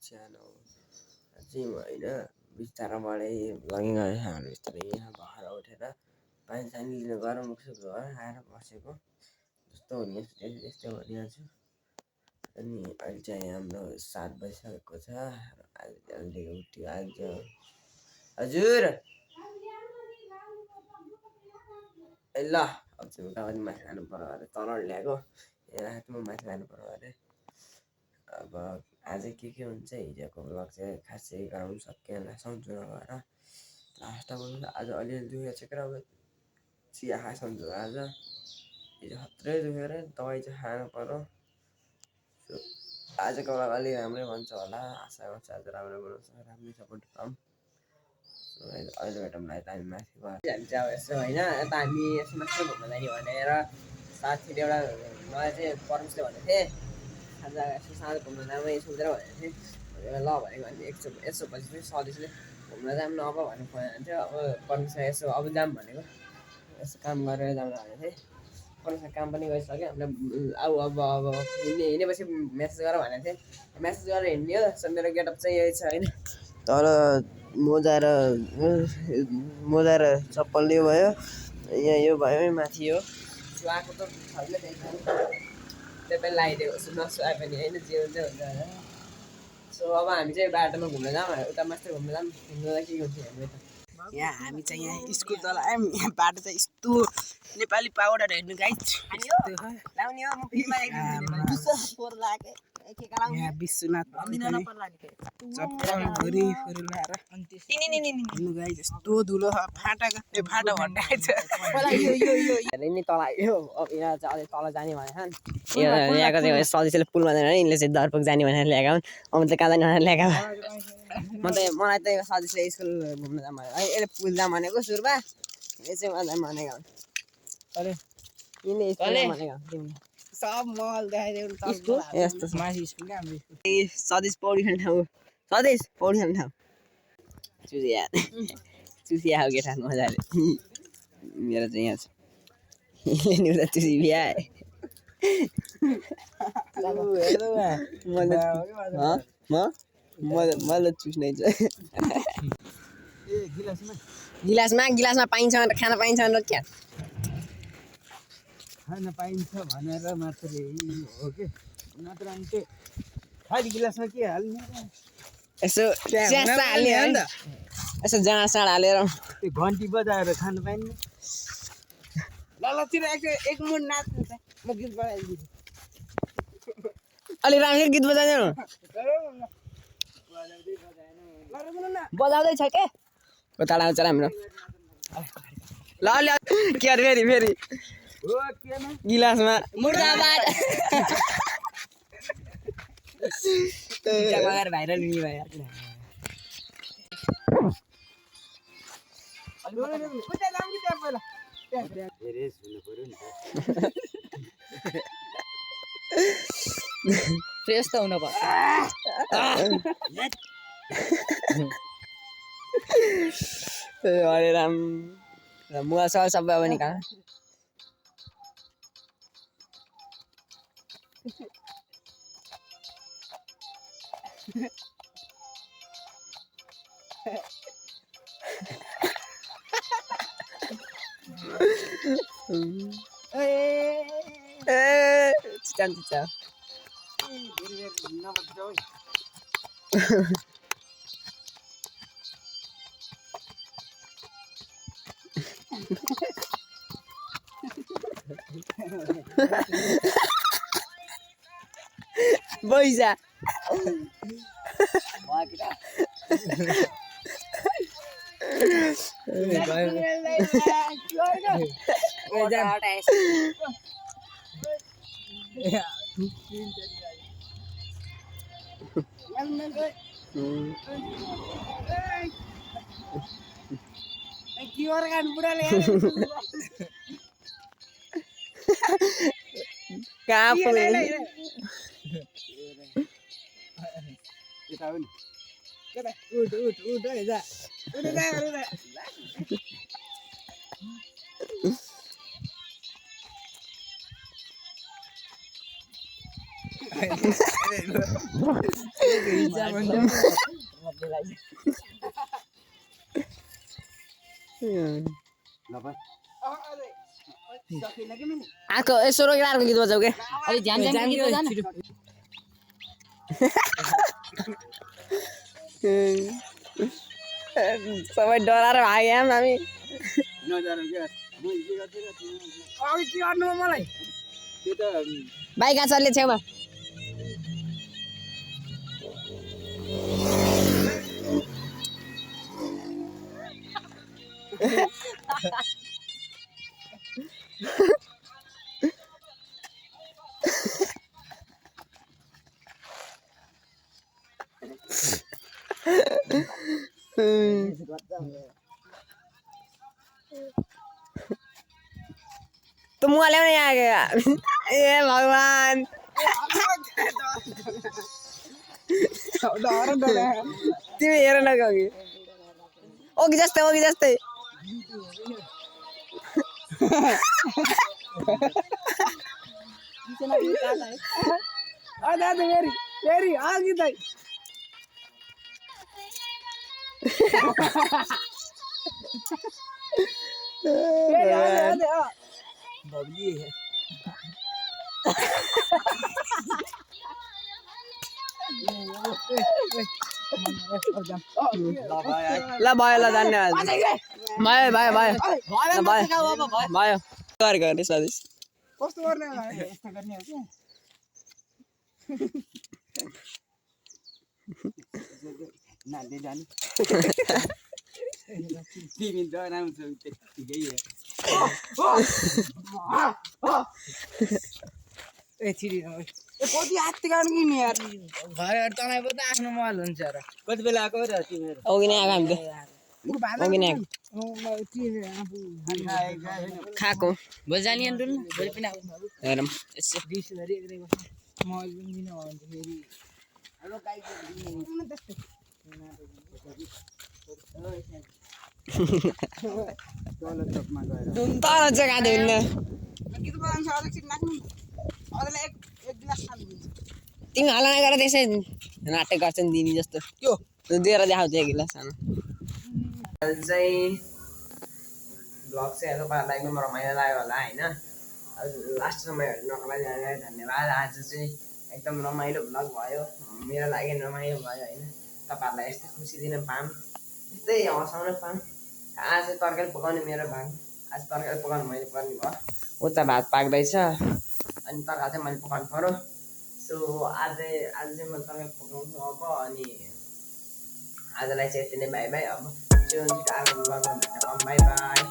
सानो जिम होइन बिस्तारोबाटै लगेर गयो हाम्रो बिस्तारै यहाँ भएर उठेर पानी सानी लिनु गरम उठेको घर आएर बसेको जस्तो हुने यस्तै भनिहाल्छु। अनि अहिले चाहिँ हाम्रो 7 बजिसकेको छ। अहिले उठ्यो आज हजुर ल अब चाहिँ उता पनि माथि लानु पर्यो अरे तल ल्याएको यहाँ हातमा माथि लानु पर्यो अरे। अब आज के हुन्छ हिजोको ब्लग चाहिँ खासै गराउनु सकिएन सन्चो नभएर लास्टमा आज अलिअलि दुखेको छ र चिया खाए सन्चो आज हिजो खत्रै दुखेर दबाई चाहिँ खानु पर्यो। आजको ब्लग अलि राम्रै भन्छ होला आशा गर्छु आज राम्रो बनाउँछ राम्रै सपोर्ट पाऊँ। अहिले भेटौँ त हामी माथि गएर हामी चाहिँ अब यसो होइन यता हामी यसो मात्रै घुम्न जाने भनेर साथीले एउटा मलाई चाहिँ परमेशले भनेको थिएँ खाजा यसो साँझ घुम्न जाऊँ सोधेर भनेको थिएँ ल भनेको अनि यसो पछि चाहिँ सधैँले घुम्न जाऊँ न अब भन्नु थियो। अब परमेश यसो अब जाऊँ भनेको यसो काम गरेर जाऊँ भनेको थिएँ। परमेश काम पनि गरिसक्यो हामीलाई अब हिँडेपछि मेसेज गर भनेको थिएँ मेसेज गरेर हिँड्ने हो। मेरो गेटअप चाहिँ यही छ होइन तर मोजा र चप्पल यो भयो यहाँ यो भयो माथि यो सुहाएको त छैन त्यही पनि लगाइदिएको छु नसुहाए पनि होइन जे हुन्छ हुन्छ होइन। सो अब हामी चाहिँ बाटोमा घुम्न जाऊँ उता मात्रै घुम्न जाऊँ घुम्न के गर्छ हामी त यहाँ हामी चाहिँ यहाँ स्कुल तल आयौँ। यहाँ बाटो चाहिँ यस्तो नेपाली पाउडर हेर्नु गाइस यहाँ विश्वनाथ चप्पल भुरी लाएर हेर्नु गाइस यस्तो धुलो फाटा भट्टाएछ नि तल आयो अब यहाँ चाहिँ अलिक तल जाने भनेको यहाँको चाहिँ सजिलो पुलमा जाने यिनले चाहिँ दर्पक जाने भनेर ल्याएको अब त कहाँ जाने भनेर ल्याएको मलाई त सजिलो स्कुल घुम्न जाऊँ भनेको यसले पुल जाऊँ भनेको सुरुमा यो चाहिँ मलाई भनेको यिनले स्कुल भनेको सब मल देखाइदिउँ यस्तो सधैँ पौडी खेल्ने ठाउँ सधैँ पौडी खेल्ने ठाउँ चुसिया हो केटा मजाले मेरो चाहिँ यहाँ छ उता चुसी बिहा मैले चुस्नै छ गिलासमा पाइन्छ खान पाइन्छ भनेर क्या खान पाइन्छ भनेर मात्रै हो कि नत्र अन्त खालि गिलासमा के हाल्ने यसो च्यासा हाल्ने हो नि त यसो जाँड हालेर त्यो घन्टी बजाएर खानु पाइन्न ललतिर एक मुड नाच्नु त म गीत बजाइदिन्छु अलि राम्रो गीत बजाउँदैन बजाउँदै छ के कता आउँछ राम्रो ल के अरे फेरि गिलासमा मुर्दाबाद भाइरल हुने भयो फ्रेस त हुनु पर्छ अरे राम मुवा सबै अब निकाल चिचा बैसा कहाँ आको यसो रोकेर अर्को गीत बजाऊ के अलि ध्यान ध्यान गीत बजा न सबै डराएर भाग्यौँ हामी बाइक आ चल्ने छेउमा तो मुँह ले नहीं आ गया ये भगवान तिमी हेर न गयो ओगी जस्तै वेरी आगे दाई बबली है ल भयो धन्यवाद भयो गर्ने सधैँ कस्तो गर्ने यस्तो गर्ने हो के नाच्दै जानु तिमी डराउँछौ त्यतिकै ए छिरी कति हात्ती काट्नु कि नि यार घर तनाइपो त आफ्नो मल हुन्छ र कति बेला आएको र तिमीहरू अघि नै आएको हामी त खाएको भोलि जानी अन्डुल भोलि पनि हेरौँ यसो तर चाहिँ खाँदैन तिमी हल्ला नगर त्यसै नाटक गर्छन् दिनी जस्तो त्यो दिएर देखाउँछ एक गिलास सानो चाहिँ ब्लग चाहिँ तपाईँहरूलाई एकदम रमाइलो लाग्यो होला होइन लास्टसम्म हेर्नुको लागि धन्यवाद आज चाहिँ एकदम रमाइलो ब्लग भयो मेरो लागि रमाइलो भयो होइन तपाईँहरूलाई यस्तै खुसी दिन पाऊँ यस्तै हँसाउन पाऊँ आज तरकारी पकाउने मेरो भाग आज तरकारी पकाउनु मैले पर्ने भयो उता भात पाक्दैछ अनि तरकारी चाहिँ मैले पकाउनु पऱ्यो सो आज चाहिँ मैले तरकारी पकाउँछु अब अनि आजलाई चाहिँ यति नै बाई बाई अब अर्को ब्लगमा भेट्न पाऊँ बाई बाई